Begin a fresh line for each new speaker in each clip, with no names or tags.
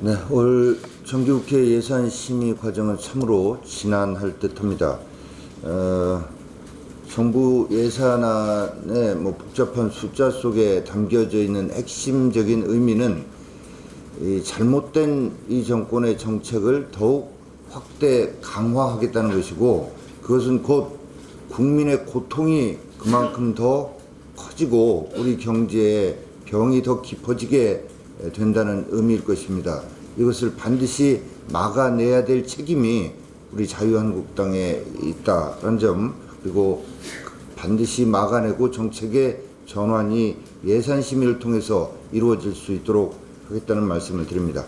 네, 올 정기국회 예산 심의 과정은 참으로 지난할 듯합니다. 정부 예산안의 복잡한 숫자 속에 담겨져 있는 핵심적인 의미는 이 잘못된 이 정권의 정책을 더욱 확대 강화하겠다는 것이고, 그것은 곧 국민의 고통이 그만큼 더 커지고 우리 경제에 병이 더 깊어지게 된다는 의미일 것입니다. 이것을 반드시 막아내야 될 책임이 우리 자유한국당에 있다는 점, 그리고 반드시 막아내고 정책의 전환이 예산 심의를 통해서 이루어질 수 있도록 하겠다는 말씀을 드립니다.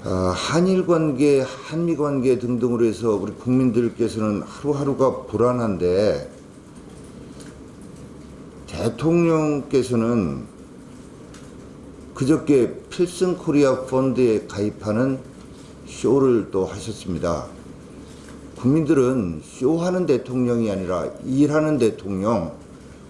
한일 관계, 한미 관계 등등으로 해서 우리 국민들께서는 하루하루가 불안한데, 대통령께서는 그저께 필승 코리아 펀드에 가입하는 쇼를 또 하셨습니다. 국민들은 쇼하는 대통령이 아니라 일하는 대통령,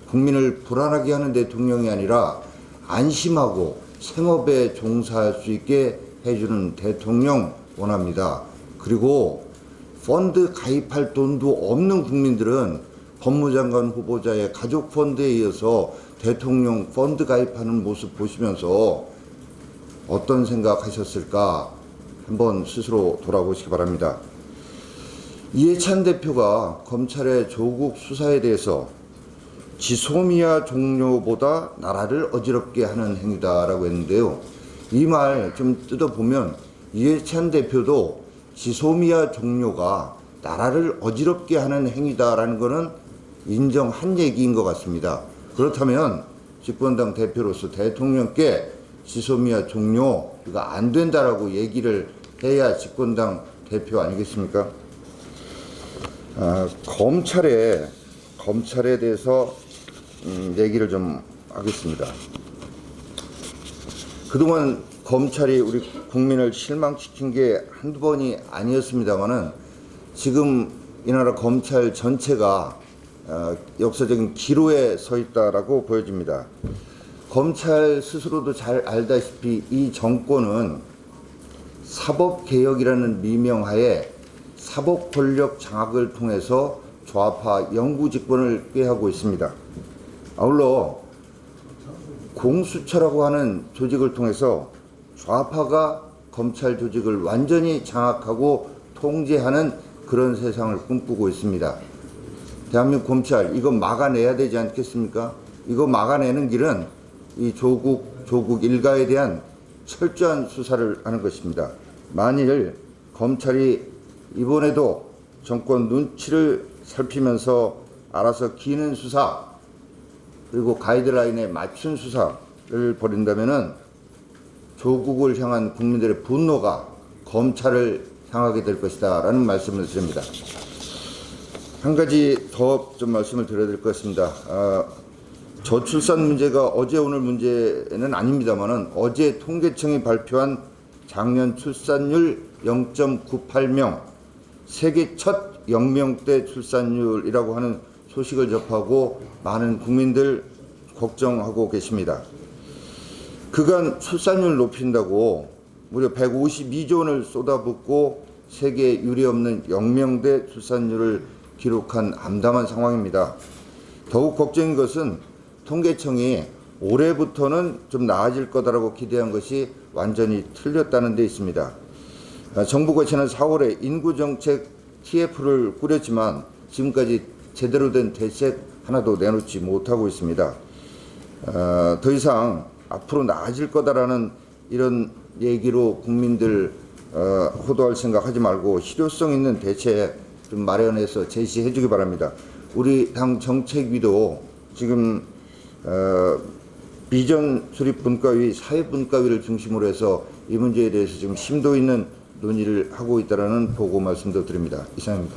국민을 불안하게 하는 대통령이 아니라 안심하고 생업에 종사할 수 있게 해주는 대통령 원합니다. 그리고 펀드 가입할 돈도 없는 국민들은 법무장관 후보자의 가족 펀드에 이어서 대통령 펀드 가입하는 모습 보시면서 어떤 생각하셨을까 한번 스스로 돌아보시기 바랍니다. 이해찬 대표가 검찰의 조국 수사에 대해서 지소미아 종료보다 나라를 어지럽게 하는 행위다라고 했는데요. 이 말 좀 뜯어보면 이해찬 대표도 지소미아 종료가 나라를 어지럽게 하는 행위다라는 것은 인정한 얘기인 것 같습니다. 그렇다면 집권당 대표로서 대통령께 지소미아 종료 이거 안 된다라고 얘기를 해야 집권당 대표 아니겠습니까? 검찰에 대해서 얘기를 좀 하겠습니다. 그동안 검찰이 우리 국민을 실망시킨 게 한두 번이 아니었습니다만은 지금 이 나라 검찰 전체가 역사적인 기로에 서 있다라고 보여집니다. 검찰 스스로도 잘 알다시피 이 정권은 사법개혁이라는 미명하에 사법 권력 장악을 통해서 좌파 영구집권을 꾀하고 있습니다. 아울러 공수처라고 하는 조직을 통해서 좌파가 검찰 조직을 완전히 장악하고 통제하는 그런 세상을 꿈꾸고 있습니다. 대한민국 검찰 이거 막아내야 되지 않겠습니까? 이거 막아내는 길은 이 조국 일가에 대한 철저한 수사를 하는 것입니다. 만일 검찰이 이번에도 정권 눈치를 살피면서 알아서 기는 수사 그리고 가이드라인에 맞춘 수사를 벌인다면은 조국을 향한 국민들의 분노가 검찰을 향하게 될 것이다 라는 말씀을 드립니다. 한 가지 더 좀 말씀을 드려야 될 것 같습니다. 저출산 문제가 어제 오늘 문제는 아닙니다만은 어제 통계청이 발표한 작년 출산율 0.98명, 세계 첫 0명대 출산율이라고 하는 소식을 접하고 많은 국민들 걱정하고 계십니다. 그간 출산율 높인다고 무려 152조 원을 쏟아붓고 세계 유례없는 0명대 출산율을 기록한 암담한 상황입니다. 더욱 걱정인 것은 통계청이 올해부터는 좀 나아질 거다라고 기대한 것이 완전히 틀렸다는 데 있습니다. 정부가 지난 4월에 인구정책 TF를 꾸렸지만 지금까지 제대로 된 대책 하나도 내놓지 못하고 있습니다. 더 이상 앞으로 나아질 거다라는 이런 얘기로 국민들 호도할 생각하지 말고 실효성 있는 대책 좀 마련해서 제시해 주기 바랍니다. 우리 당 정책위도 지금 비전 수립 분과위, 사회 분과위를 중심으로 해서 이 문제에 대해서 지금 심도 있는 논의를 하고 있다라는 보고 말씀도 드립니다. 이상입니다.